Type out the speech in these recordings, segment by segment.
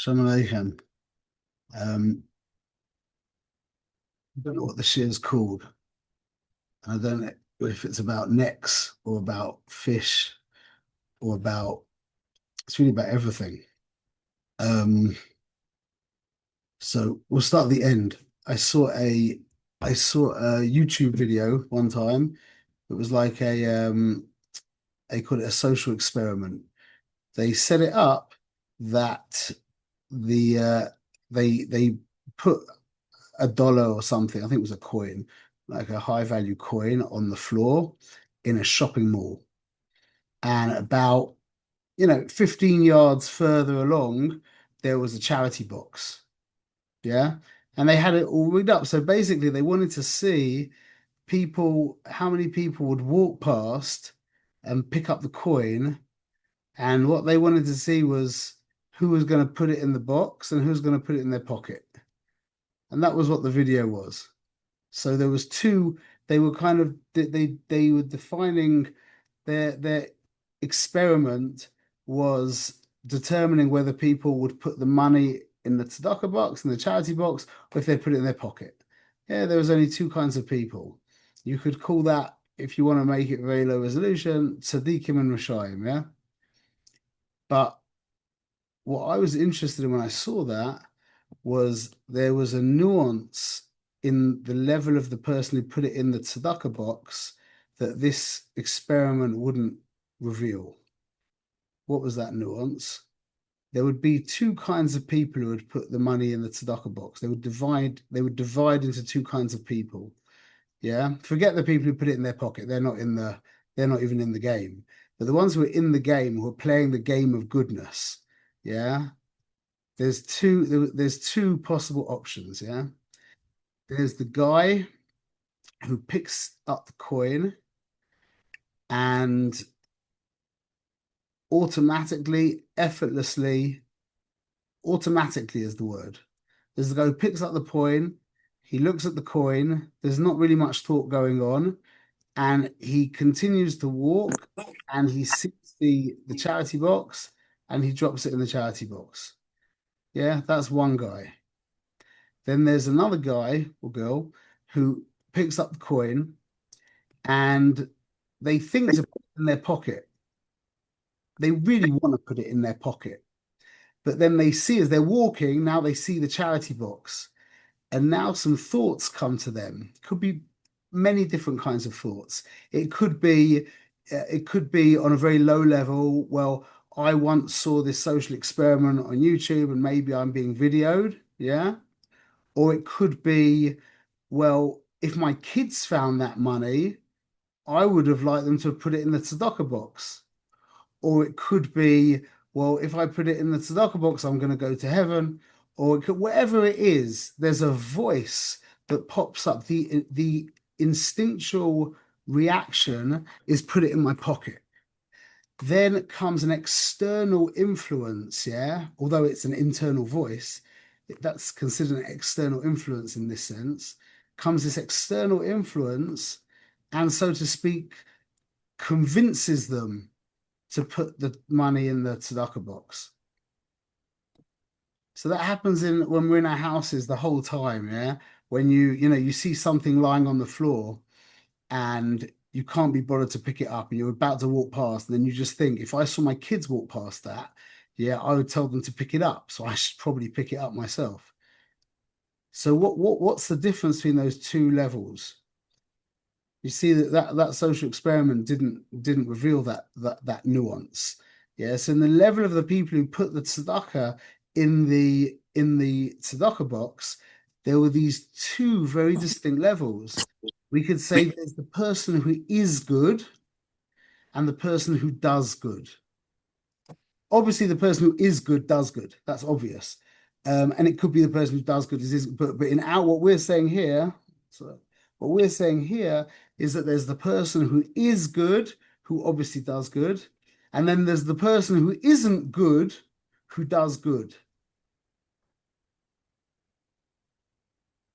Shalom Aleichem. I don't know what the share is called. I don't know if it's about necks or about fish or about, it's really about everything. Um, so we'll start at the end. I saw a I saw a YouTube video one time. It was like they call it a social experiment. They set it up that the they put a dollar or something, I think it was a coin, like a high value coin on the floor in a shopping mall. And about, 15 yards further along, there was a charity box. Yeah. And they had it all rigged up. So basically, they wanted to see how many people would walk past and pick up the coin. And what they wanted to see was who was going to put it in the box and who was going to put it in their pocket. And that was what the video was. So there was two. They were kind of they were defining their experiment was determining whether people would put the money in the tzedakah box, in the charity box, or if they put it in their pocket. Yeah, there was only two kinds of people. You could call that, if you want to make it very low resolution, tzaddikim and rishayim. Yeah, but what I was interested in when I saw that was there was a nuance in the level of the person who put it in the tzedakah box that this experiment wouldn't reveal. What was that nuance? There would be two kinds of people who would put the money in the tzedakah box. They would divide into two kinds of people. Yeah. Forget the people who put it in their pocket. They're not even in the game. But the ones who are in the game, who are playing the game of goodness, yeah. There's two possible options, yeah. There's the guy who picks up the coin and automatically is the word. There's the guy who picks up the coin, he looks at the coin, there's not really much thought going on, and he continues to walk and he sees the charity box and he drops it in the charity box. Yeah, that's one guy. Then there's another guy or girl who picks up the coin and they think to put it in their pocket. They really want to put it in their pocket. But then they see as they're walking, now they see the charity box. And now some thoughts come to them. Could be many different kinds of thoughts. It could be on a very low level. Well, I once saw this social experiment on YouTube and maybe I'm being videoed. Yeah. Or it could be, well, if my kids found that money, I would have liked them to have put it in the tzedakah box. Or it could be, well, if I put it in the tzedakah box, I'm going to go to heaven. Or whatever it is, there's a voice that pops up. The instinctual reaction is put it in my pocket. Then comes an external influence, yeah. Although it's an internal voice, that's considered an external influence in this sense. Comes this external influence, and so to speak, convinces them to put the money in the tzedakah box. So that happens in when we're in our houses the whole time, yeah. When you see something lying on the floor and you can't be bothered to pick it up and you're about to walk past, and then you just think, if I saw my kids walk past that, yeah, I would tell them to pick it up. So I should probably pick it up myself. So what's the difference between those two levels? You see that social experiment didn't reveal that nuance. Yes, and the level of the people who put the tzedakah in the tzedakah box, there were these two very distinct levels. We could say there's the person who is good and the person who does good. Obviously, the person who is good does good. That's obvious. And it could be the person who does good is but in our what we're saying here, so what we're saying here is that there's the person who is good, who obviously does good, and then there's the person who isn't good, who does good.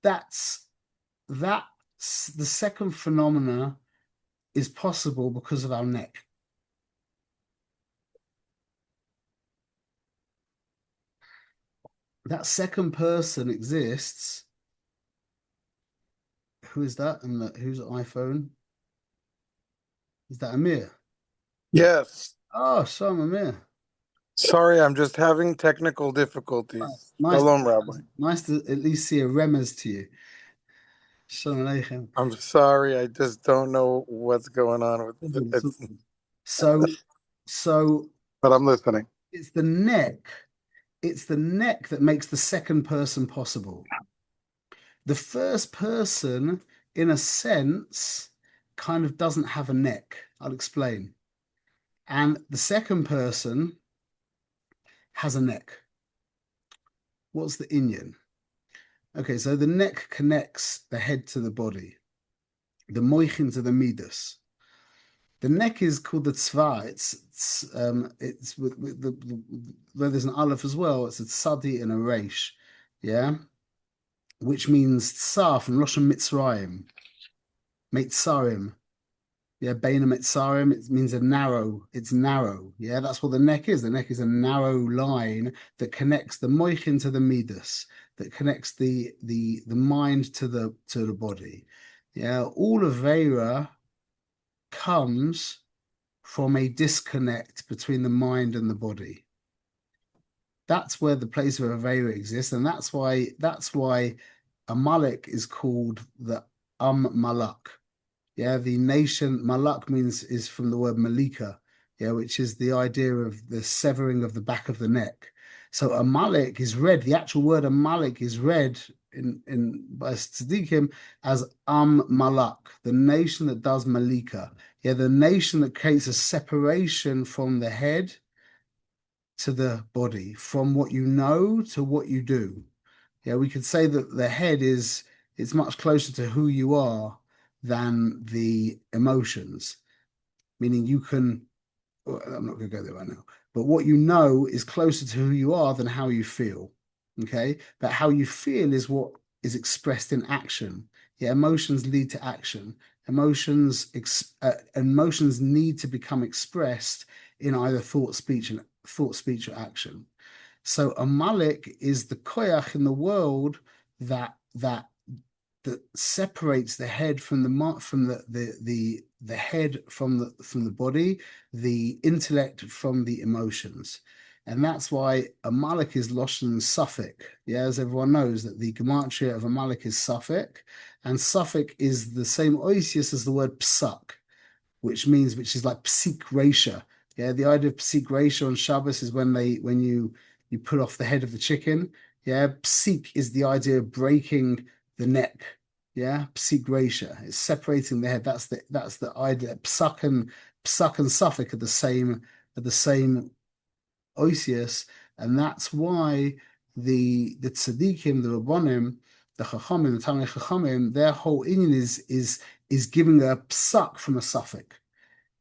That's the second phenomena is possible because of our neck. that second person exists. Who is that? And whose iPhone? Is that Amir? Yes. Oh, Shalom Amir. Sorry, I'm just having technical difficulties. Nice, Shalom, Rabbi. nice to at least see a remez to you. Shalom Aleichem. I'm sorry, I just don't know what's going on with it. So, so so But I'm listening. it's the neck. It's the neck that makes the second person possible. The first person, in a sense, kind of doesn't have a neck. I'll explain. And the second person has a neck. What's the inyan? Okay, so the neck connects the head to the body, the moichin to the midas. The neck is called the tzva. It's with where there's an aleph as well. It's a tzadi and a resh, yeah, which means tsar from Loshen Mitzrayim, Mitzrayim. Yeah, Beina Mitzarim, it means a narrow, it's narrow. Yeah, that's what the neck is. The neck is a narrow line that connects the moichin to the midas, that connects the mind to the body. Yeah, all Avera comes from a disconnect between the mind and the body. That's where the place of Avera exists, and that's why Amalek is called the Malak. Yeah, the nation Malak means is from the word Malika, yeah, which is the idea of the severing of the back of the neck. So Amalek is read, the actual word Amalek is read in by Tzaddikim as Malak, the nation that does Malika. Yeah, the nation that creates a separation from the head to the body, from what you know to what you do. Yeah, we could say that the head is much closer to who you are than the emotions, meaning you can, well, I'm not going to go there right now, but what you know is closer to who you are than how you feel. Okay. But how you feel is what is expressed in action. Yeah. Emotions lead to action. Emotions need to become expressed in either thought, speech, or action. So Amalek is the koyach in the world that separates the head from the head from the body, the intellect from the emotions. And that's why Amalek is Loshen Suffolk. Yeah, as everyone knows, that the gematria of Amalek is Suffolk, and Suffolk is the same oisius as the word psak, which is like psik resha. Yeah, the idea of psik resha on Shabbos is when you put off the head of the chicken. Yeah, psik is the idea of breaking the neck. Yeah, psik resha. It's separating the head. That's the idea. Psak and Suffolk are the same oisius, and that's why the tzaddikim, the rabbonim, the chachamim, the Talmidei chachamim, their whole inyan is giving a psak from a suffix,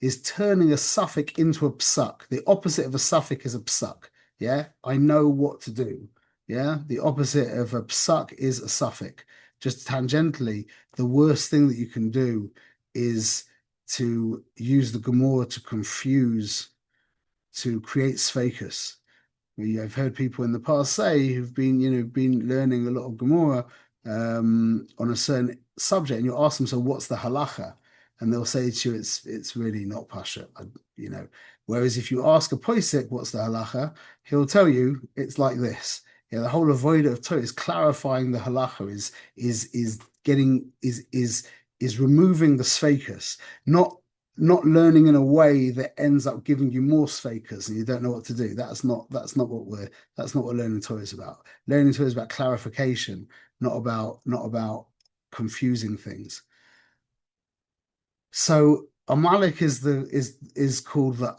is turning a suffix into a psak. The opposite of a suffix is a psak. Yeah, I know what to do. Yeah, the opposite of a psak is a suffix. Just tangentially, the worst thing that you can do is to use the Gemara to confuse, to create sfekus. I've heard people in the past say who've been learning a lot of Gemara on a certain subject, and you ask them, so what's the halacha? And they'll say to you, it's really not pasha, you know. Whereas if you ask a posek what's the halacha, he'll tell you it's like this. Yeah, the whole avodah of Torah is clarifying the halacha, is getting is removing the sfekus, not learning in a way that ends up giving you more sfekas and you don't know what to do. That's not what learning Torah is about. Learning Torah is about clarification, not about confusing things. So Amalek is called the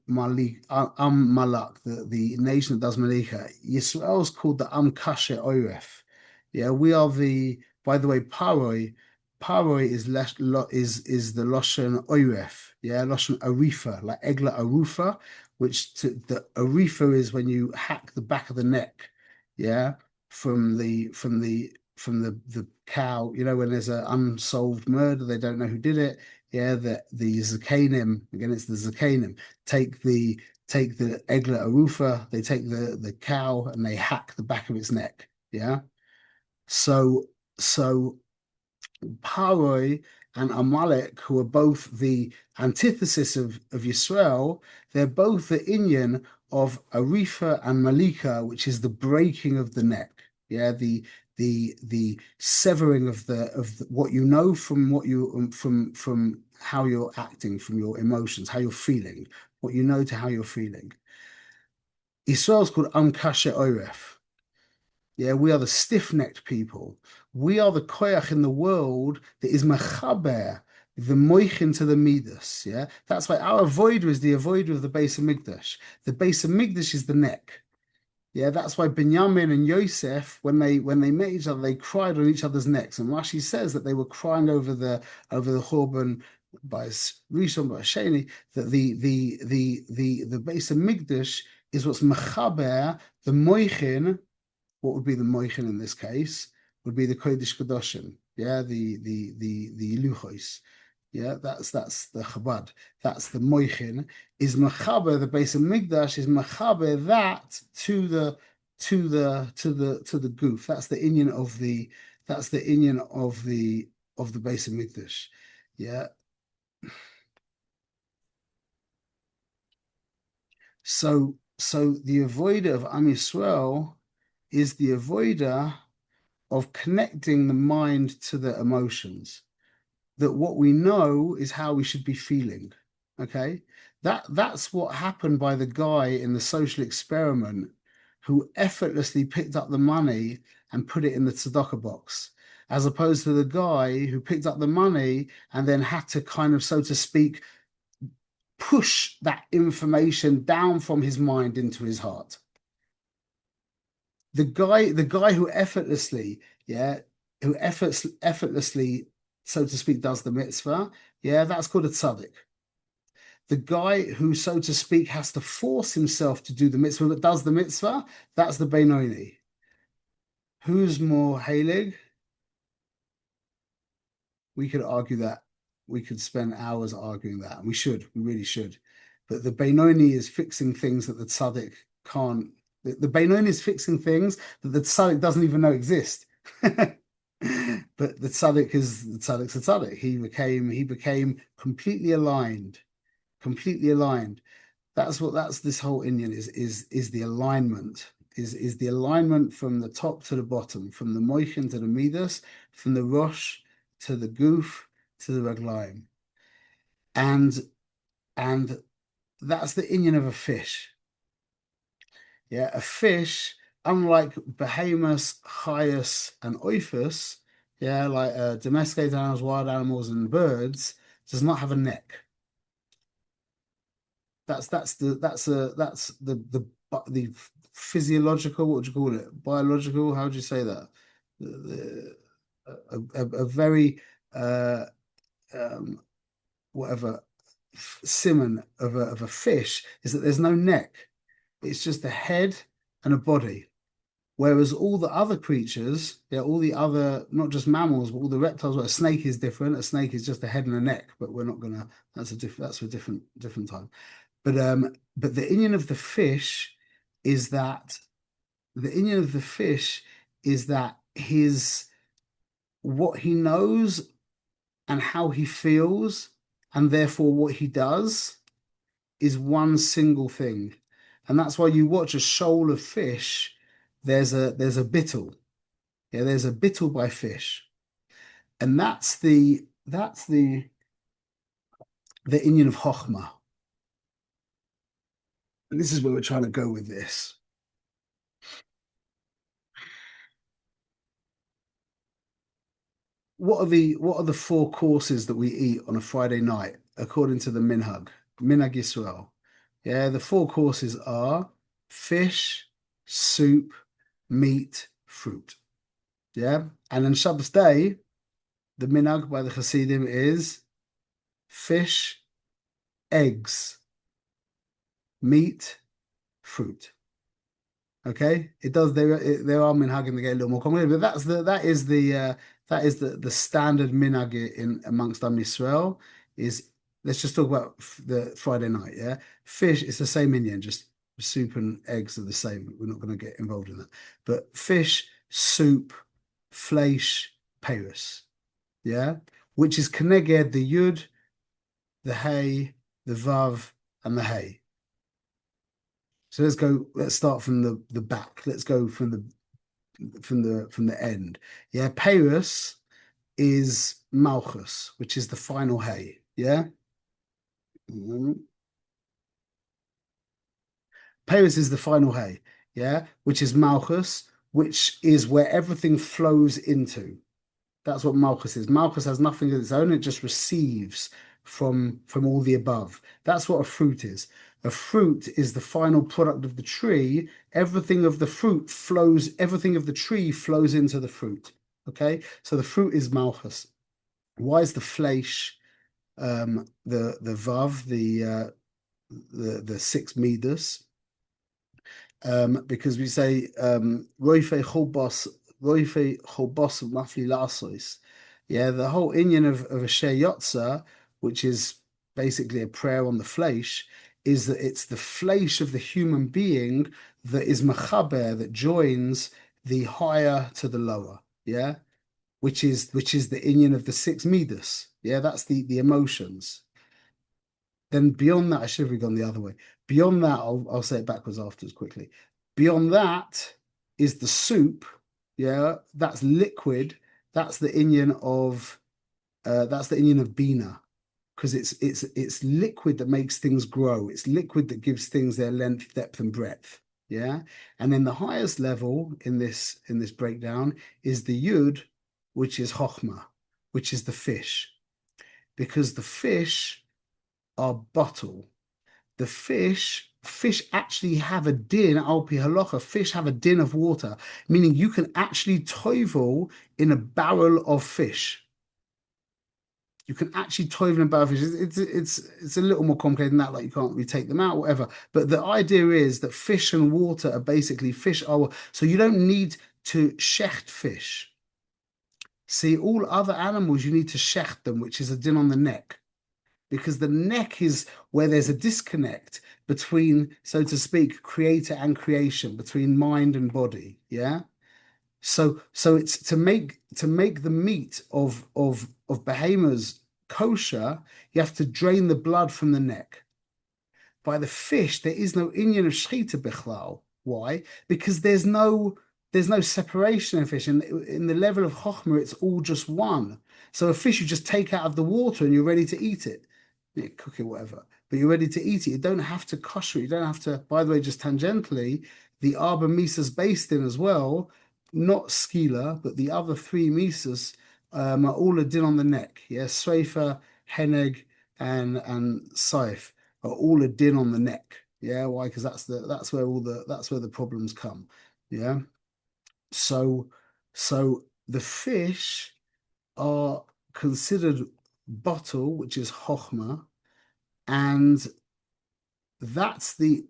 Malak, the nation that does Malika. Yisrael is called the Kasher Oref. Yeah, we are the, by the way, Paroi is the Loshen Oref. Yeah, Loshen Arifa, like Egla Arufa, the Arifa is when you hack the back of the neck. Yeah, from the cow, when there's an unsolved murder, they don't know who did it. Yeah, the Zakanim, again, it's the Zakanim, take the take the Egla Arufa, they take the cow and they hack the back of its neck. Yeah. So so Paroi and Amalek, who are both the antithesis of Yisrael, they're both the inyan of Arifa and Malika, which is the breaking of the neck. Yeah, the severing of what you know from what you from how you're acting, from your emotions, how you're feeling, what you know to how you're feeling. Israel's called Amkashe Oref. Yeah, we are the stiff-necked people. We are the koyach in the world that is mechaber, the moichin to the midas. Yeah, that's why our avoider is the avoider of the base of Migdash. The base of Migdash is the neck. Yeah, that's why Binyamin and Yosef, when they met each other, they cried on each other's necks. And Rashi says that they were crying over the Churban by Rishon by Sheni, that the base of Migdash is what's mechaber, the moichin. What would be the moichin in this case? Would be the Kodesh Kadoshim, yeah, the Luchos. Yeah, that's the Chabad. That's the moichin. Is Machaber, the base of Migdash is Machaber that to the goof. That's the inyan of the base of Migdash. Yeah. So the avoider of Am Yisrael is the avoider of connecting the mind to the emotions. That what we know is how we should be feeling. Okay, that's what happened by the guy in the social experiment who effortlessly picked up the money and put it in the tzedakah box, as opposed to the guy who picked up the money and then had to kind of, so to speak, push that information down from his mind into his heart. The guy who effortlessly, yeah, who effortlessly, so to speak, does the mitzvah, yeah, that's called a tzaddik. The guy who, so to speak, has to force himself to do the mitzvah but does the mitzvah, that's the Beinoni. Who's more heilig? We could argue that. We could spend hours arguing that, and we really should. But the Beinoni is fixing things that the tzaddik can't. The Beinoni is fixing things that the tzaddik doesn't even know exist. But the tzaddik's a tzaddik. He became completely aligned, completely aligned. That's this whole inyan is the alignment. Is the alignment from the top to the bottom, from the moichin to the midas, from the rosh to the goof to the raglayim. And that's the inyan of a fish. Yeah, a fish, unlike behemoths, chayas, and oifus, yeah, like domesticated animals, wild animals, and birds, does not have a neck. That's the physiological, what would you call it? Biological, how would you say that? A very whatever simon of a fish is that there's no neck. It's just a head and a body. Whereas all the other creatures, yeah, all the other, not just mammals, but all the reptiles, well, a snake is different. A snake is just a head and a neck, but we're not gonna, that's for a different time. But the inyan of the fish is that the inyan of the fish is that his what he knows and how he feels, and therefore what he does is one single thing. And that's why you watch a shoal of fish, there's a bittle. Yeah, there's a bittle by fish. And that's the inyan of Chochmah. And this is where we're trying to go with this. What are the four courses that we eat on a Friday night according to the Minhag Yisrael? Yeah, the four courses are fish, soup, meat, fruit. Yeah, and on Shabbos day, the Minhag by the Hasidim is fish, eggs, meat, fruit. Okay, it does. There are minhagim that get a little more complicated, but that is the standard minhag in amongst Am Yisrael is, let's just talk about the Friday night. Yeah, fish. It's the same Indian, just soup and eggs are the same. We're not going to get involved in that. But fish, soup, fleish, payus. Yeah, which is keneged the yud, the hay, the vav, and the hay. So let's go. Let's start from the back. Let's go from the end. Yeah, payus is malchus, which is the final hay. Yeah. Mhm. Payus is the final hay, yeah, which is Malchus, which is where everything flows into. That's what Malchus is. Malchus has nothing of its own; it just receives from all the above. That's what a fruit is. A fruit is the final product of the tree. Everything of the fruit flows. Everything of the tree flows into the fruit. Okay, so the fruit is Malchus. Why is the flesh, the vav, the six midas? Because we say roife cholbos mafli lasos. Yeah, the whole Indian of a Sheh Yotza, which is basically a prayer on the flesh, is that it's the flesh of the human being that is machaber, that joins the higher to the lower. Yeah, which is the Indian of the six midas. Yeah, that's the emotions. Then beyond that, I should have gone the other way. Beyond that, I'll say it backwards afterwards quickly. Beyond that is the soup. Yeah, that's liquid. That's the Indian of Bina, because it's liquid that makes things grow. It's liquid that gives things their length, depth, and breadth. Yeah. And then the highest level in this breakdown is the Yud, which is Chochmah, which is the fish. Because the fish are bottle. The fish actually have a din, al pi halacha, fish have a din of water, meaning you can actually toivel in a barrel of fish. You can actually toivel in a barrel of fish. It's a little more complicated than that, like you can't really take them out, whatever. But the idea is that fish and water are basically fish are, so you don't need to shecht fish. See, all other animals, you need to shecht them, which is a din on the neck, because the neck is where there's a disconnect between, so to speak, creator and creation, between mind and body. Yeah. So it's to make the meat of behemoths kosher, you have to drain the blood from the neck. By the fish, there is no inyan of shchita bichlal. Why? Because there's no separation in fish. And in the level of chokhmah, it's all just one. So a fish you just take out of the water and you're ready to eat it. You cook it, whatever. But you're ready to eat it. You don't have to kosher it. You don't have to, by the way, just tangentially, the Arba Mises based in as well, not Skila, but the other three Mises are all a din on the neck. Yeah, Sreifa, Heneg, and Saif are all a din on the neck. Yeah, why? Because that's where the problems come. Yeah. So the fish are considered bottle, which is chokhmah, and that's the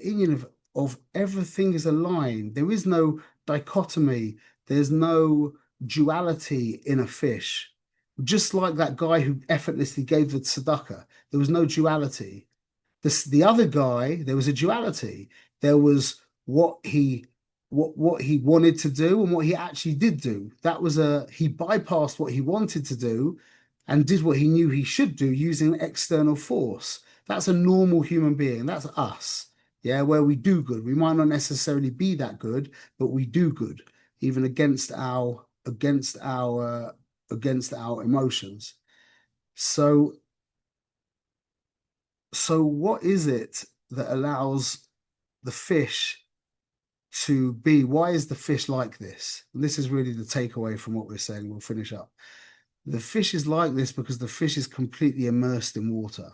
Indian of everything is aligned. There is no dichotomy. There's no duality in a fish. Just like that guy who effortlessly gave the tzedakah, there was no duality. The other guy, there was a duality. There was what he wanted to do and what he actually did do. That was he bypassed what he wanted to do and did what he knew he should do using external force. That's a normal human being. That's us. Yeah, where we do good. We might not necessarily be that good, but we do good, even against our emotions. So what is it that allows the fish to be? Why is the fish like this? And this is really the takeaway from what we're saying. We'll finish up. The fish is like this because the fish is completely immersed in water.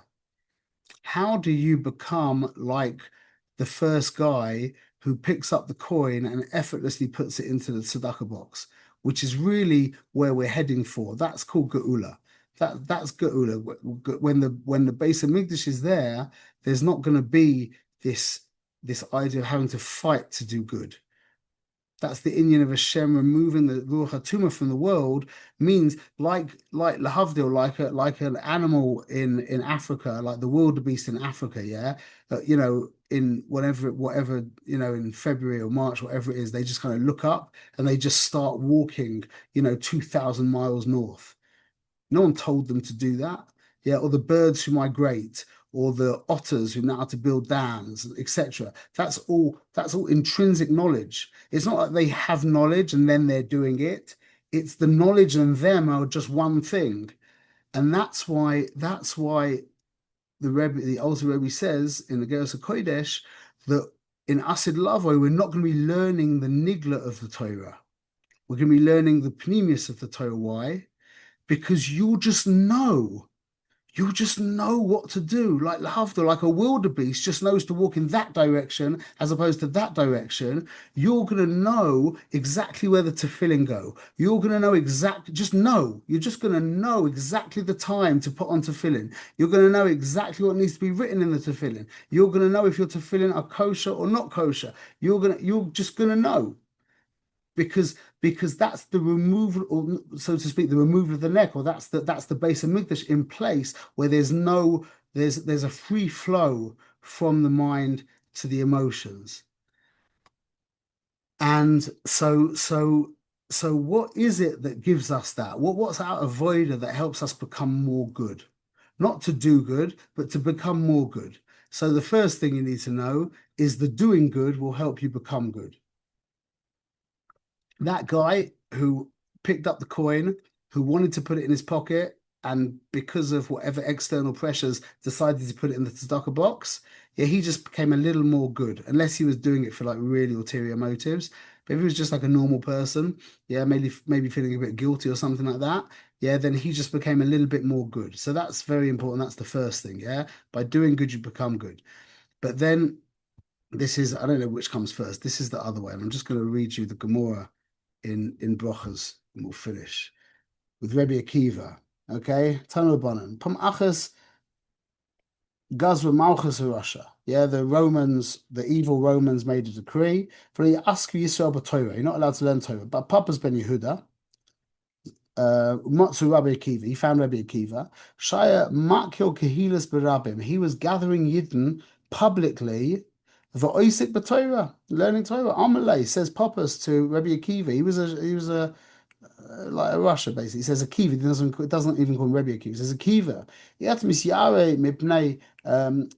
How do you become like the first guy who picks up the coin and effortlessly puts it into the tzedakah box, which is really where we're heading for? That's called geula. That's geula. When the base of Migdash is there, there's not going to be this idea of having to fight to do good. That's the Indian of Hashem removing the Ruach HaTumah from the world, means like lahavdil, like an animal in Africa, like the wildebeest in Africa, yeah. In whatever, in February or March, whatever it is, they just kind of look up and they just start walking, 2,000 miles north. No one told them to do that. Yeah, or the birds who migrate, or the otters who know how to build dams, etc. That's all intrinsic knowledge. It's not like they have knowledge and then they're doing it. It's the knowledge and them are just one thing. And that's why the Rebbe, the Alter Rebbe says in the Geras HaKodesh that in Asid Lavo, we're not going to be learning the nigla of the Torah. We're going to be learning the pneumius of the Torah. Why? Because you'll just know what to do. Like Lahavdil, like a wildebeest just knows to walk in that direction as opposed to that direction. You're going to know exactly where the tefillin go. You're going to know You're just going to know exactly the time to put on tefillin. You're going to know exactly what needs to be written in the tefillin. You're going to know if your tefillin are kosher or not kosher. You're just going to know because that's the removal, or so to speak, the removal of the neck, or that's the base of Mikdash in place where there's a free flow from the mind to the emotions. And so what is it that gives us that? What's our avoider that helps us become more good? Not to do good, but to become more good. So the first thing you need to know is the doing good will help you become good. That guy who picked up the coin, who wanted to put it in his pocket, and because of whatever external pressures decided to put it in the tzedakah box, yeah, he just became a little more good, unless he was doing it for like really ulterior motives. But if he was just like a normal person, yeah, maybe feeling a bit guilty or something like that, yeah, then he just became a little bit more good. So that's very important. That's the first thing, yeah. By doing good, you become good. But then I don't know which comes first. This is the other way. And I'm just going to read you the Gemara in Brochas, and we'll finish with Rebbe Akiva. Okay, Tanu Banan. Pam Achas Gazra Malchus Russia. Yeah, the evil Romans made a decree for the ask Yisrael Torah. You're not allowed to learn Torah. But Papa's Ben Yehuda, Matzu Rabbi Akiva, he found Rabbi Akiva. Shaya Makil Kehilas Barabim. He was gathering Yidden publicly. The Oisik B'Torah, learning Torah. Amalei says Papas to Rabbi Akiva. He was a like a Russia basically. He says Akiva. It doesn't even call him Rebbe Akiva. He says Akiva. Atamis Yare mipnei.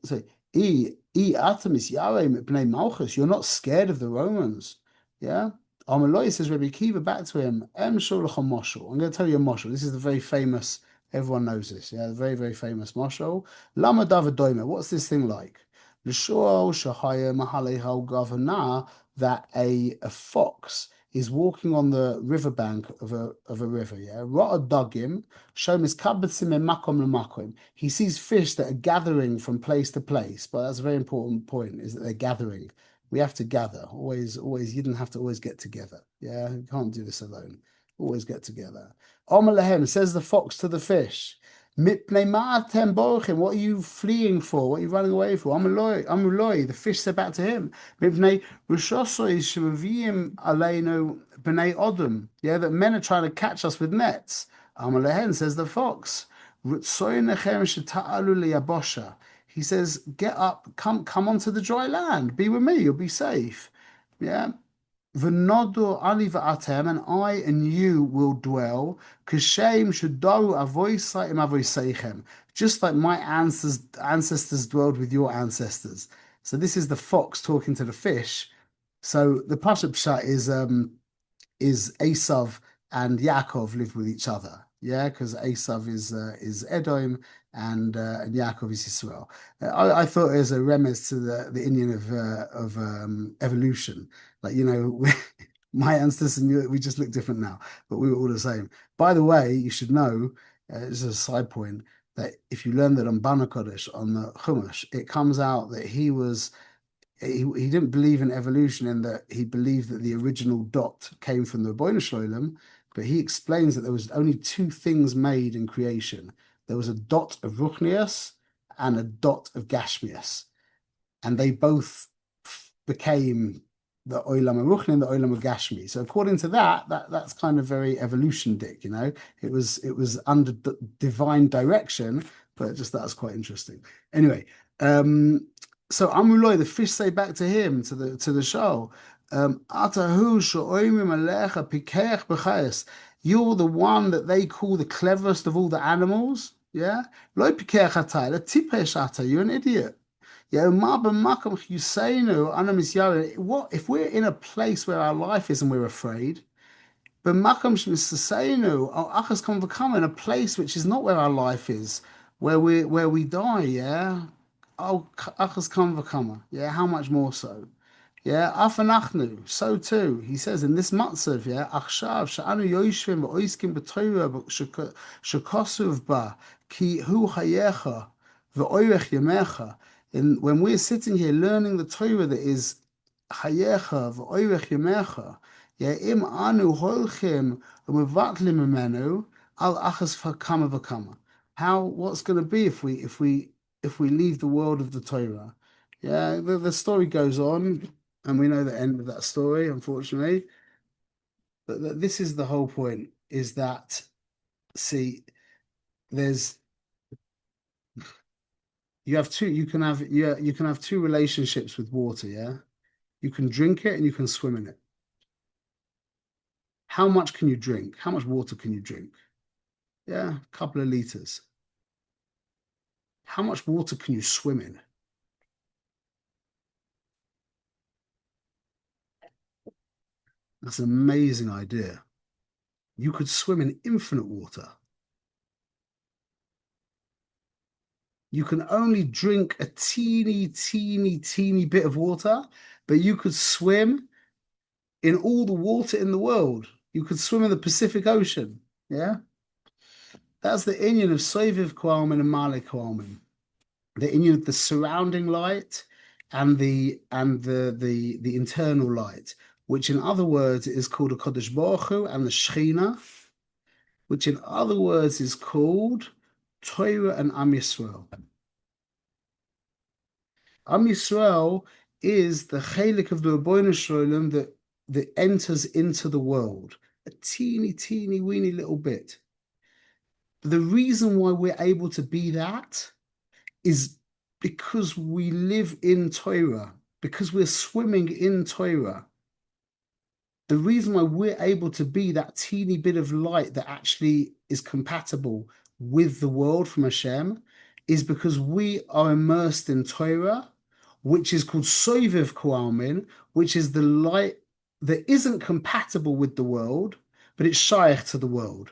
So Atamis Yare mipnei Malchus. You're not scared of the Romans. Yeah. Amaloi says Rebbe Akiva back to him. Shulchan Moshel. I'm going to tell you a Moshel. This is the very famous. Everyone knows this. Yeah, the very very famous Moshel. Lama David Doima. What's this thing like? L'shoal shahaya mahaleha governor that a fox is walking on the riverbank of a river, yeah. Ra'ad dagim, shom is kabetzim makom lemakom. He sees fish that are gathering from place to place, but that's a very important point, is that they're gathering. We have to gather. Always, you don't have to always get together. Yeah, you can't do this alone. Always get together. Omer lehem, says the fox to the fish. Mipnei ma'atem borchim. What are you fleeing for? What are you running away for? Amuloi. The fish said back to him. Mipnei Rishosoi Shemavim Aleinu B'nei Odom. Yeah, that men are trying to catch us with nets. Amalehen, says the fox. Rutsoy nechem sheta'alu liyabosha. He says, get up, come onto the dry land. Be with me, you'll be safe. Yeah. V'nodu ani v'atem, and I and you will dwell. Kashem shudaru avoisaitim avoiseichem, just like my ancestors dwelled with your ancestors. So this is the fox talking to the fish. So the Pashup Pshat is Esav and Yaakov live with each other. Yeah, because Esav is Edom and Yaakov is Yisrael. I thought it was a remiss to the Indian of evolution. Like, my ancestors and you, we just look different now, but we were all the same. By the way, you should know, as a side point, that if you learn that on Bana Kodesh, on the Chumash, it comes out that he didn't believe in evolution, in that he believed that the original dot came from the Ribbono Shel Olam, but he explains that there was only two things made in creation. There was a dot of Ruchnius and a dot of Gashmius, and they both became the Olam Aruchni and the Olam Agashmi. So according to that's kind of very evolution dick, you know. It was under divine direction, but just that's quite interesting. Anyway, um, so Amuloi, the fish say back to him to the show, Atahu she'oimim alecha pikeach b'chayes. You're the one that they call the cleverest of all the animals. Yeah, lo pikeach atay, la tipesh atay. You're an idiot. Yeah, what if we're in a place where our life is and we're afraid? B'makam sh'misaseinu, achas come become in a place which is not where our life is, where we die. Yeah, oh, achas come become. Yeah, how much more so? Yeah, afanachnu, so too. He says in this matzav, yeah, achshav sha'anu yoishvim v'oiskim b'toyra shekosuv ba ki hu hayecha v'oirech yemecha. And when we're sitting here learning the Torah that is hayecha v'oirech yemecha, yeah, im anu holchim u'mevatlim imenu al achas v'kama v'kama. What's going to be if we leave the world of the Torah? Yeah, the story goes on. And we know the end of that story, unfortunately. But this is the whole point, is that, see, there's you can have two relationships with water, yeah? You can drink it and you can swim in it. How much can you drink? How much water can you drink? Yeah, a couple of liters. How much water can you swim in? That's an amazing idea. You could swim in infinite water. You can only drink a teeny, teeny, teeny bit of water, but you could swim in all the water in the world. You could swim in the Pacific Ocean. Yeah. That's the inyan of Soviv Kwalman and Malik Kwalman. The inyan of the surrounding light and the internal light, which in other words is called a Kodesh Baruch Hu and the Shechina, which in other words is called Torah and Am Yisrael. Am Yisrael is the chelik of the Rebbeinu Shalom that enters into the world, a teeny, teeny, weeny little bit. The reason why we're able to be that is because we live in Torah, because we're swimming in Torah. The reason why we're able to be that teeny bit of light that actually is compatible with the world from Hashem is because we are immersed in Torah, which is called Soviv Koalmin, which is the light that isn't compatible with the world, but it's shaykh to the world.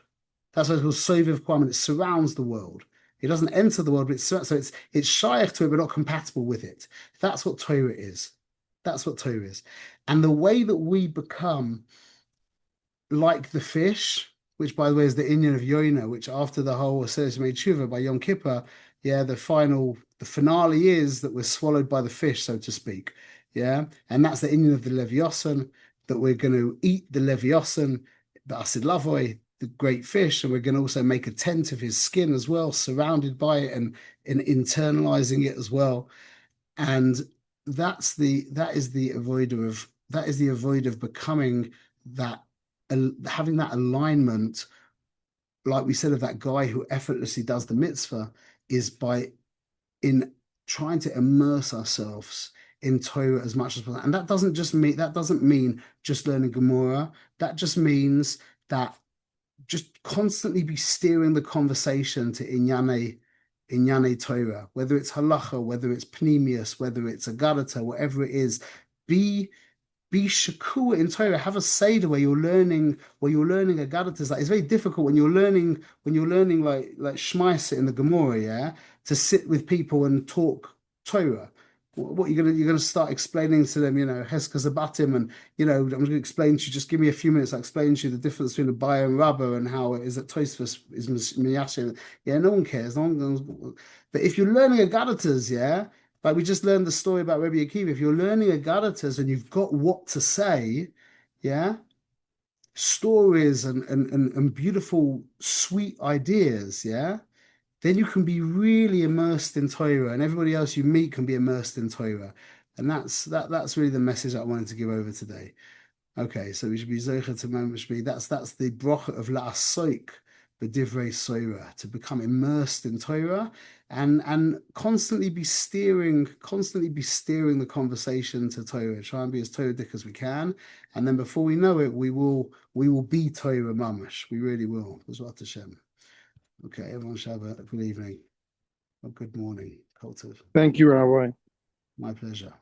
That's why it's called Soviv Koalmin. It surrounds the world. It doesn't enter the world, but it's shaykh to it, but not compatible with it. That's what Torah is. That's what Torah is. And the way that we become like the fish, which by the way is the inyan of Yonah, which after the whole Aseret made tshuva by Yom Kippur, yeah, the finale is that we're swallowed by the fish, so to speak. Yeah. And that's the inyan of the Leviosan, that we're going to eat the Leviosan, the Asid Lavoi, the great fish, and we're going to also make a tent of his skin as well, surrounded by it and internalizing it as well. And that is the avoid of becoming that, having that alignment, like we said, of that guy who effortlessly does the mitzvah, is by in trying to immerse ourselves in Torah as much as possible. And that doesn't mean just learning Gemara. That just means that just constantly be steering the conversation to Inyane Torah, whether it's halacha, whether it's pnimius, whether it's agadata, whatever it is, be shakua in Torah. Have a seder where you're learning agadatas. Like, it's very difficult when you're learning like Shmaisa in the Gemara, yeah, to sit with people and talk Torah. What you're gonna start explaining to them, Heskas Abatim, and I'm gonna explain to you. Just give me a few minutes. I'll explain to you the difference between a Baya and Rabba and how it is that Tosfos is Miyashin. Yeah, no one cares. But if you're learning Agadatas, yeah, like we just learned the story about Rabbi Akiva. If you're learning Agadatas and you've got what to say, yeah, stories and beautiful, sweet ideas, yeah, then you can be really immersed in Torah, and everybody else you meet can be immersed in Torah. And that's really the message I wanted to give over today. Okay, so we should be Zocher to Mamish. That's the bracha of La'asoik b'divrei Soira, to become immersed in Torah and constantly be steering the conversation to Torah. Try and be as Torah-dik as we can, and then before we know it, we will be Torah mamash. We really will. B'ezrat Hashem. Okay, everyone should have a good evening, a good morning. Kultiv. Thank you, Rabbi. My pleasure.